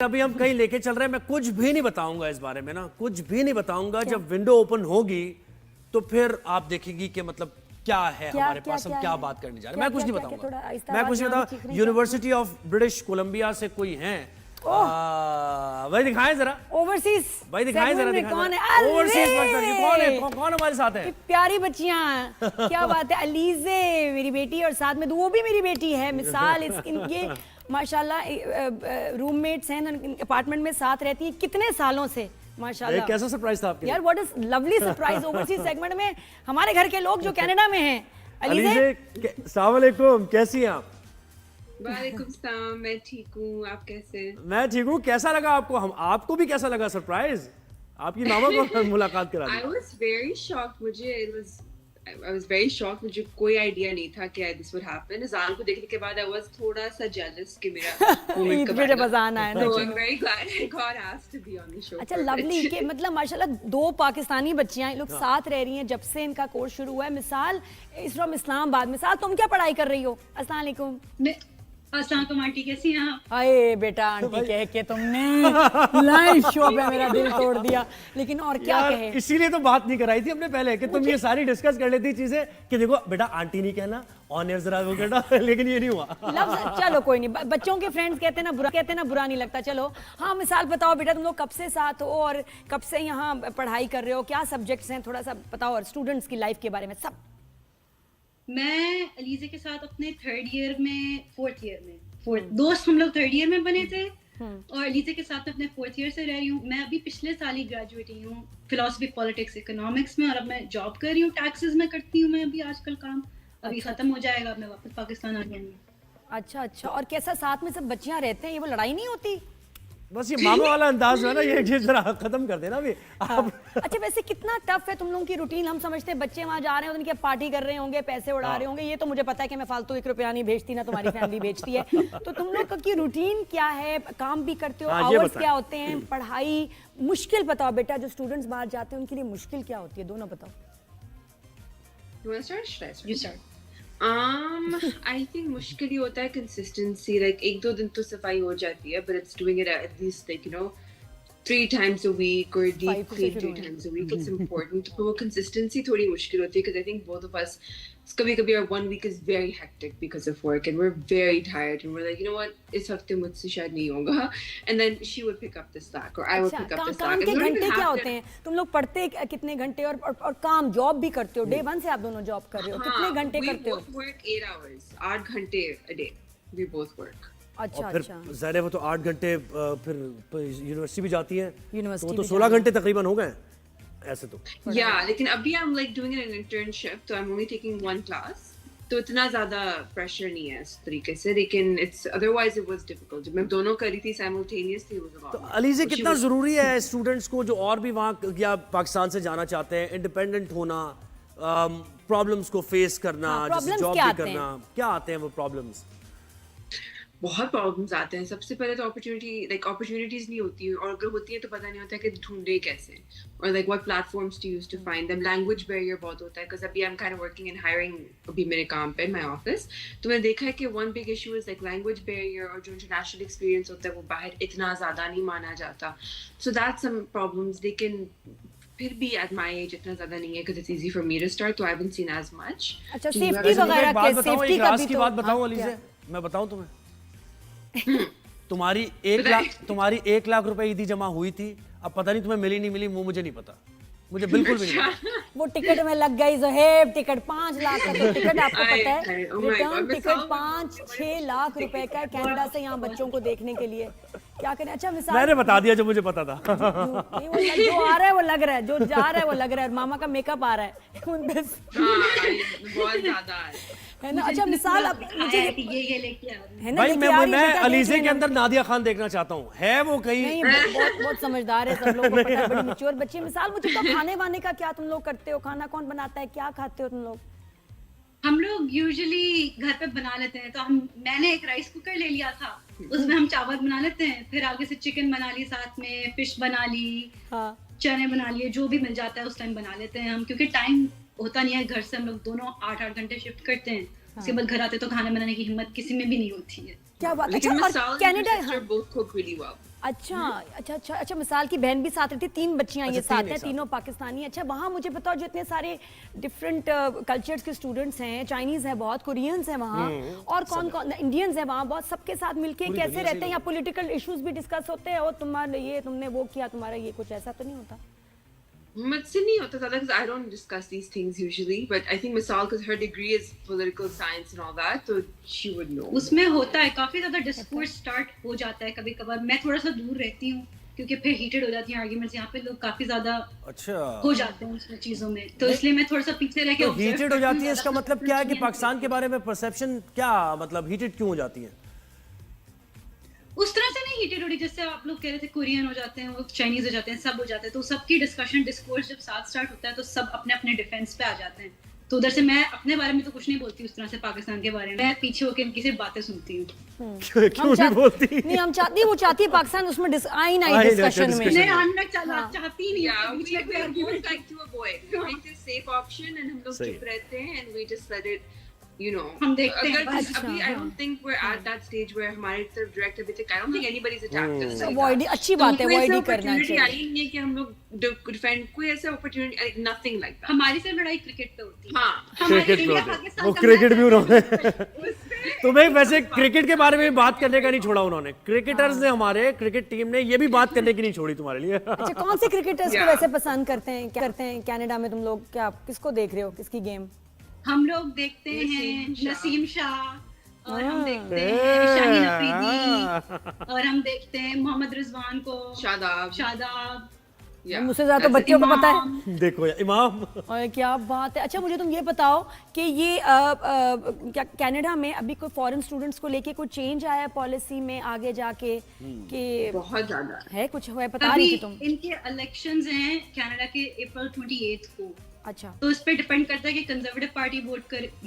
अभी हम कहीं लेके चल रहे हैं, मैं कुछ भी नहीं बताऊंगा इस बारे में ना, कुछ भी नहीं बताऊंगा। जब विंडो ओपन होगी तो फिर आप देखेंगी कि मतलब क्या है हमारे पास, हम क्या बात करने जा रहे हैं। मैं कुछ नहीं बताऊंगा, मैं कुछ नहीं बताऊंगा। यूनिवर्सिटी ऑफ ब्रिटिश कोलंबिया से कोई हैं, भाई दिखाएं जरा ओवरसीज, भाई दिखाएं जरा, कौन है ओवरसीज कौन है, कौन हमारे साथ है? प्यारी बच्चियां, क्या बात है। अलीजे मेरी बेटी और साथ में वो भी मेरी बेटी है मिसाल। ये माशाल्लाह रूममेट्स हैं, अपार्टमेंट में साथ रहती हैं कितने सालों से माशाल्लाह। कैसा सरप्राइज था आपके यार? What is lovely surprise. Overseas segment में हमारे घर के लोग जो कनाडा में हैं। अलीजे अस्सलाम वालेकुम, कैसी हैं आप? वालेकुम सलाम, मैं ठीक हूँ, आप कैसे? मैं ठीक हूँ। कैसा लगा आपको? हम आपको भी कैसा लगा सरप्राइज? आपकी मामा को मुलाकात करा दी। I was very shocked. I was very shocked. मुझे कोई आइडिया नहीं था कि this would happen. अज़ान को देखने के बाद I was थोड़ा सा jealous कि मेरा ईद पे जब अज़ान आया ना। So I'm very glad I got asked to be on the show. अच्छा, लवली के मतलब माशाल्लाह दो पाकिस्तानी बच्चियां लोग साथ रह रही हैं जब से इनका कोर्स शुरू हुआ है। मिसाल इस फ्रॉम इस्लामाबाद। मिसाल तुम क्या पढ़ाई कर रही हो? अस्सलाम वालेकुम। अस्सलाम आंटी, कैसी हैं आप? अरे बेटा, आंटी कह के तुमने लाइव शो पे मेरा दिल तोड़ दिया। लेकिन और क्या कहे, इसीलिए तो बात नहीं कराई थी हमने पहले कि तुम ये सारी डिस्कस कर लेती चीजें कि देखो बेटा आंटी नहीं कहना, ऑन एयर जरा वो कहना, लेकिन ये नहीं हुआ। चलो कोई नहीं, बच्चों के फ्रेंड्स कहते हैं ना बुरा नहीं लगता। चलो हाँ, मिसाल बताओ बेटा, तुम लोग कब से साथ हो और कब से यहाँ पढ़ाई कर रहे हो, क्या सब्जेक्ट्स हैं, थोड़ा सा बताओ, और स्टूडेंट्स की लाइफ के बारे में सब। मैं अलीजे के साथ अपने फोर्थ ईयर में दोस्त, हम लोग थर्ड ईयर में बने थे और अलीजे के साथ मैं अपने फोर्थ ईयर से रह रही हूँ। मैं अभी पिछले साल ही ग्रेजुएट हुई हूँ फिलोसफी पॉलिटिक्स इकोनॉमिक्स में, और अब मैं जॉब कर रही हूँ, टैक्सेस में करती हूँ मैं अभी आजकल काम। अभी खत्म हो जाएगा, अब मैं वापस पाकिस्तान आ जाऊंगी। अच्छा, और कैसा साथ में सब बच्चियां रहते हैं? ये वो लड़ाई नहीं होती? बस ये मामा वाला अंदाज है ना, ये जरा खत्म कर देना अभी। अच्छा, वैसे कितना टफ है तुम लोगों की रूटीन? हम समझते हैं बच्चे वहां जा रहे हैं, उनके पार्टी कर रहे होंगे, पैसे उड़ा रहे होंगे, ये तो मुझे पता है कि मैं फालतू 1 रुपया नहीं भेजती, ना तुम्हारी फैमिली भेजती है। तो तुम लोग की रूटीन क्या है? काम भी करते हो, आवर्स क्या होते हैं, पढ़ाई? मुश्किल बताओ बेटा, जो स्टूडेंट्स बाहर जाते हैं उनके लिए मुश्किल क्या होती है, दोनों बताओ। You want to start? Should I start? You start. I think मुश्किल ही होता है consistency. Like 1-2 दिन तो सफाई हो जाती है, but it's doing it at least 3 times a week or deep clean 3 times a week. It's important. But वो consistency थोड़ी मुश्किल होती है because I think both of us, कभी-कभी our 1 week is very hectic because of work and we're very tired and we're like, you know what, इस हफ्ते मुझसे शायद नहीं होगा, and then she would pick up the slack or I would pick up the slack. काम के घंटे क्या होते हैं? तुम लोग पढ़ते कितने घंटे और काम जॉब भी करते हो? डे 1 से आप दोनों जॉब कर रहे हो, कितने घंटे करते हो? We both work 8 hours, 8 घंटे a day. We both work. अच्छा, फिर ज़ाहिर है वो तो 8 घंटे फिर यूनिवर्सिटी भी जाती है, यूनिवर्सिटी तो 16 घंटे तकरीबन हो गए ऐसे तो। Yeah, लेकिन अभी I'm like doing an internship, तो I'm only taking 1 class, तो इतना ज़्यादा pressure नहीं है इस तरीके से, लेकिन it's otherwise it was difficult. जब मैं दोनों करी थी simultaneously, it was a lot. तो अलीजे कितना ज़रूरी है स्टूडेंट्स को जो और भी वहाँ या पाकिस्तान से जाना चाहते हैं, इंडिपेंडेंट होना, प्रॉब्लम्स को फेस करना, जैसे जॉब भी करना, क्या आते हैं वो प्रॉब्लम्स? बहुत प्रॉब्लम्स आते हैं। सबसे पहले तो अपॉर्चुनिटीज नहीं होती है, और अगर होती है तो पता नहीं होता कि ढूंढे कैसे, और what platforms to use to find them. Language barrier बहुत होता है, बिकॉज़ अभी I am kind of working in hiring, अभी मेरे काम पे माय ऑफिस, तो मैंने देखा है कि one big issue is language barrier, और जो इंटरनेशनल एक्सपीरियंस होता है वो बाहर इतना ज्यादा नहीं माना जाता। सो दैट्स सम प्रॉब्लम्स, लेकिन फिर भी at my age इतना ज्यादा नहीं है because it's easy for me to start, so I haven't seen as much. अच्छा, सेफ्टी वगैरह के, सेफ्टी का भी तो बात बताऊं अलीजे, मैं बताऊं तुम्हें, तुम्हारी 1 लाख रुपए ईदी जमा हुई थी, अब पता नहीं तुम्हें मिली नहीं मिली, वो मुझे नहीं पता, मुझे बिल्कुल भी नहीं पता। वो टिकट में लग गई ज़ोहेब, टिकट 5 लाख का, तो टिकट आपको पता है, रिटर्न टिकट 5-6 लाख रुपए का, कनाडा से यहाँ बच्चों को देखने के लिए। क्या करें? अच्छा, मिसाल मैंने बता दिया जो मुझे पता था। जो आ रहा है वो लग रहा है, जो जा रहा है वो लग रहा है, मामा का मेकअप आ रहा है बहुत ज्यादा है ना। अच्छा, मिसाल अब मुझे ये लेके आ है ना, मैं अलीजे के अंदर नादिया खान देखना चाहता हूँ, है वो कहीं? नहीं, बहुत समझदार है, सब लोगों को पता है, बड़ी मैच्योर बच्ची। मिसाल मुझे तो खाने वाने का क्या तुम लोग करते हो? खाना कौन बनाता है, क्या खाते हो तुम लोग? हम लोग यूजुअली घर पे बना लेते हैं, तो मैंने एक राइस कुकर ले लिया था, उसमें हम चावल बना लेते हैं, फिर आगे से चिकन बना ली, साथ में फिश बना ली, चने बना लिए, जो भी मिल जाता है उस टाइम बना लेते हैं हम, क्योंकि टाइम होता नहीं है घर से, हम लोग दोनों 8-8 घंटे शिफ्ट करते हैं, उसके बाद घर आते तो खाना बनाने की हिम्मत किसी में भी नहीं होती है। क्या बात। लेकिन अच्छा, और Canada both cook really well. अच्छा अच्छा अच्छा अच्छा, मिसाल की बहन भी साथ रहती, 3 बच्चियां ये अच्छा, साथ तीन है, एक साथ। तीनों पाकिस्तानी। अच्छा वहाँ मुझे बताओ, जो इतने सारे डिफरेंट कल्चर्स के स्टूडेंट्स हैं, चाइनीज है बहुत, कोरियंस हैं वहाँ, और कौन कौन, इंडियंस है वहाँ बहुत, सबके साथ मिलके कैसे रहते हैं? या पॉलिटिकल इश्यूज भी डिस्कस होते हैं, और तुम्हारा ये, तुमने वो किया, तुम्हारा ये, कुछ ऐसा तो नहीं होता? मुझसे नहीं होता ज़्यादा because I don't discuss these things usually, but I think Misal, because her degree is political science and all that, so she would know. उसमें होता है काफी ज्यादा डिस्कोर्स स्टार्ट हो जाता है कभी कभार। मैं थोड़ा सा दूर रहती हूँ क्योंकि फिर हीटेड हो जाती हैं आर्ग्यूमेंट्स, यहाँ पे लोग काफी ज्यादा अच्छा, हो जाते हैं उसमें चीजों में, तो इसलिए मैं थोड़ा सा पीछे रह के तो observe हीटेड हो करती हूँ, जाती है, इसका ज़्यादा मतलब क्या है कि कुछ नहीं पाकिस्तान के बारे में परसेप्शन क्या, मतलब हीटेड क्यों हो जाती है? उस तरह से नहीं हीटेड हो रही जैसे आप लोग कह रहे थे, कोरियन हो जाते हैं, वो चाइनीज हो जाते हैं, सब हो जाते हैं, तो सबकी डिस्कशन डिस्कोर्स जब साथ स्टार्ट होता है तो सब अपने अपने डिफेंस पे आ जाते हैं। तो उधर से मैं अपने बारे में तो कुछ नहीं बोलती उस तरह से पाकिस्तान के बारे में, मैं पीछे होकर इनकी सिर्फ बातें सुनती हूँ। क्यों नहीं बोलती? नहीं, हम चाहती, वो चाहती है पाकिस्तान उसमें आई ना आई ना, डिस्कशन में। discussion मैं आना चाहती नहीं Yeah, हूँ, we बीच में कोई both argument like to avoid. We make the safe option and हम लोग सही चुप रहते हैं and we just let it, you know. हम देखते हैं अगर बस। अभी I don't think we're at that stage where हमारे तरफ direct अभी तक I don't think anybody's attacked us. like Avoid, that. अच्छी तो बात है, कोई avoid ऐसा ही करना opportunity चाहिए। आई नहीं है कि हम लोग defend, कोई ऐसा opportunity, nothing like that. हमारी सिर्फ लड़ाई क्रिकेट पे होती है। हाँ, हमारी क्रिकेट पे इंडिया होती है। पाकिस्तान वो का क्रिकेट मैच भी है। उन्होंने तुम्हें वैसे क्रिकेट के बारे में बात करने का नहीं छोड़ा उन्होंने, क्रिकेटर्स ने, हमारे क्रिकेट टीम ने ये भी बात करने की नहीं छोड़ी तुम्हारे लिए। अच्छा, कौन से क्रिकेटर्स को Yeah. वैसे पसंद करते हैं, क्या करते हैं कनाडा में? तुम लोग क्या, किसको देख रहे हो, किसकी गेम? हम लोग देखते हैं नसीम नसीम शाह, और हम देखते हैं शाहीन अफरीदी, और हम देखते हैं मोहम्मद रिजवान को, शादाब, yeah. मुझसे ज्यादा तो That's it. बच्चों को पता है। इमाम। देखो यार, इमाम और क्या बात है। अच्छा मुझे तुम ये बताओ कि ये क्या कनाडा में अभी कोई फॉरेन स्टूडेंट्स को लेके कोई चेंज आया पॉलिसी में आगे जाके, कि बहुत ज्यादा है कुछ हुआ है? बता रही अभी थी तुम। इनके इलेक्शंस हैं कनाडा के अप्रैल 28 को, अच्छा, तो इस पे डिपेंड करता है कि कंजर्वेटिव पार्टी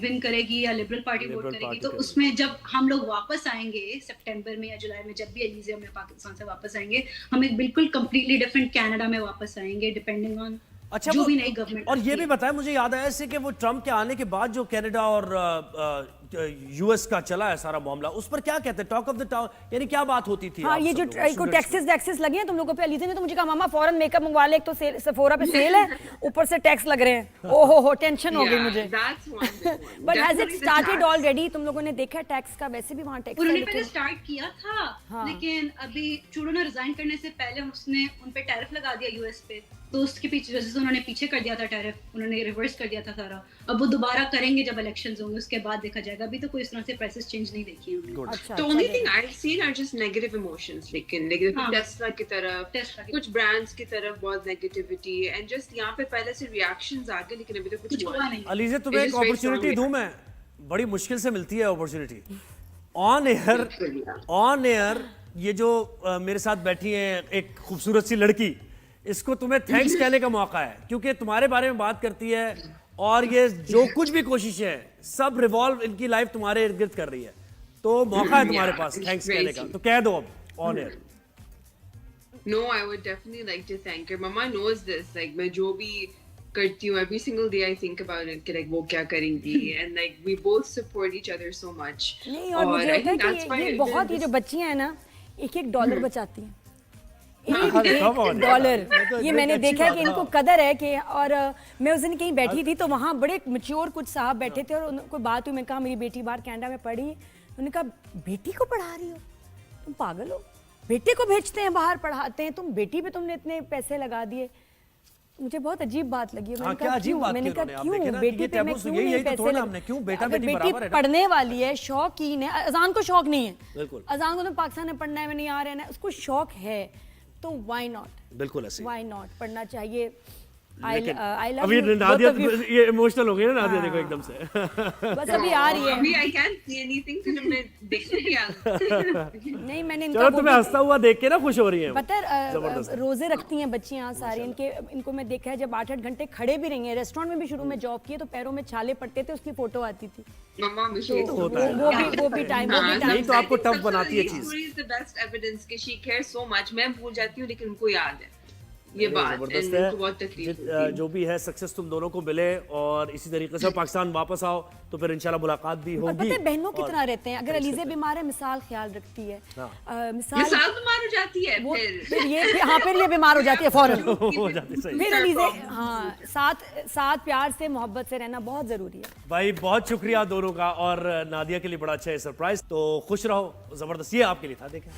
विन करेगी या लिबरल पार्टी वोट लिबरल करेगी। पार्टी तो करेगी। उसमें जब हम लोग वापस आएंगे सितंबर में या जुलाई में, जब भी एलिजिया में पाकिस्तान से वापस आएंगे, हम एक बिल्कुल कंप्लीटली डिफरेंट कनाडा में वापस आएंगे, डिपेंडिंग ऑन अच्छा, जो वो भी नई गवर्नमेंट। और ये भी बताया, मुझे याद आया इससे कि वो ट्रम्प के आने के बाद जो कनाडा और यूएस का चला है सारा मामला, उस पर क्या कहते हैं, टॉक ऑफ द टाउन, यानी क्या बात होती थी? हाँ, आप ये सब जो लोग, को students टैक्सेस वैक्सेस लगे हैं तुम लोगों पे। अलीजा ने तो मुझे कहा मामा फॉरेन मेकअप मंगवा ले, एक तो सेफोरा पे सेल है, ऊपर से टैक्स लग रहे हैं। ओहो हो, टेंशन हो गई मुझे। But has it started already? तुम लोगों ने देखा टैक्स का? वैसे भी वहाँ टैक्स उन्होंने पहले स्टार्ट किया था, हाँ। लेकिन अभी ट्रूडो ने रिजाइन करने से पहले उसने उन पे टैरिफ लगा दिया यूएस पे, तो उसके पीछे वजह से उन्होंने पीछे कर दिया था टैरिफ, उन्होंने रिवर्स कर दिया था सारा। अब वो दोबारा करेंगे जब इलेक्शंस होंगे, उसके बाद देखा जाएगा। अभी तो कोई इस तरह से प्राइसेस चेंज नहीं देखी हमने। Good. अच्छा, The only thing I've seen are just negative emotions, लेकिन हाँ। टेस्ला की तरफ, Tesla की कुछ ब्रांड्स की तरफ बहुत नेगेटिविटी, एंड जस्ट यहाँ पे पहले से रिएक्शंस आ गए, लेकिन अभी तक कुछ कुछ हुआ हुआ नहीं। नहीं। अलीजा, तुम्हें It एक is very अपॉर्चुनिटी strong दूं मैं, बड़ी मुश्किल से मिलती है opportunity on air. Yeah. On air ये जो मेरे साथ बैठी है एक खूबसूरत सी लड़की, इसको तुम्हें थैंक्स कहने का मौका है, क्योंकि तुम्हारे बारे में बात करती है, और ये जो कुछ भी कोशिशें हैं सब रिवॉल्व, इनकी लाइफ तुम्हारे इर्द गिर्द कर रही है, तो मौका है तुम्हारे Yeah, pass it's thanks very कहने का, sweet. तो कह दो अब on air. No, I would definitely like to thank her. Mama knows this. Like मैं जो भी करती हूँ, every single day I think about it कि like वो क्या करेंगी, and like we both support each other so much. नहीं, और मुझे I लगता है think that's कि why ये बहुत, ये जो बच्चियां हैं ना, एक डॉलर बचाती हैं, come on, डॉलर। तो ये एक मैंने अच्छी देखा है बात, कि इनको कदर है कि, और मैं उस दिन कहीं बैठी थी तो वहाँ बड़े मैच्योर कुछ साहब बैठे थे, और उनको बात हुई, मैं कहा मेरी बेटी बाहर कनाडा में पढ़ी। उन्होंने कहा बेटी को पढ़ा रही हो, तुम पागल हो, बेटे को भेजते हैं बाहर पढ़ाते हैं, तुम बेटी पे तुमने इतने पैसे लगा दिए। मुझे बहुत अजीब बात लगी। हाँ, क्या अजीब बात मैंने की कहा उन्होंने? आप क्यों देखें ना, बेटी ये पे मैं taboo क्यों यही नहीं तो पैसे थोड़ा लग- हमने, क्यों बेटा अगर बेटी बेटी बराबर है ना? पढ़ने वाली है, शौकीन है, अजान को शौक नहीं है, बिल्कुल। अजान को तो पाकिस्तान में पढ़ना है, मैं नहीं आ रहना है, उसको शौक है, तो व्हाई नॉट, बिल्कुल ऐसे ही। व्हाई नॉट, पढ़ना चाहिए। लेकिन आई लव अभी you Nadia both of you। ये इमोशनल हो गई ना नादिया, देखो एकदम से। बस अभी आ रही है। अभी I can't see anything, तो जब मैं देखने की नहीं, मैंने इनका चलो, वो तुम्हें भी- हंसता हुआ देख के ना खुश हो रही है। पता है रोजे रखती हैं बच्चियां सारी, इनको मैं देखा है जब 8-8 घंटे खड़े भी रही हैं। रेस्टोरेंट में भी शुरू में जॉब किए तो पैरों में छाले पड़ते थे, उसकी फोटो आती थी। मम्मा मुझे तो होता है। वो भी टाइम, वो भी यही टाइम। तो आपको टफ बनाती है चीज। the best evidence कि she cares so much. मैं भूल जाती हूँ लेकिन उनको याद है। ये बात जबरदस्त and है। उनको बहुत तकलीफ होती है। जो भी है सक्सेस तुम दोनों को मिले और इसी तरीके से पाकिस्तान वापस आओ तो फिर इंशाल्लाह मुलाकात भी और होगी। पता है बहनों की और- तरह रहते हैं, अगर अलीज़े बीमार है मिसाल ख्याल रखती है, हाँ। मिसाल मिसाल बीमार हो जाती है वो फिर हाँ फिर ये बीमार हो जाती है फौरन। हो जाती सही। फिर अलीज़े हाँ साथ प्यार से मोहब्बत से रहना बहुत जरूरी है। भाई बहुत शुक्रिया दोनों का, और नादिया के लिए बड़ा अच्छा है सरप्राइज। तो खुश रहो, जबरदस्त ये आपके लिए था। देखें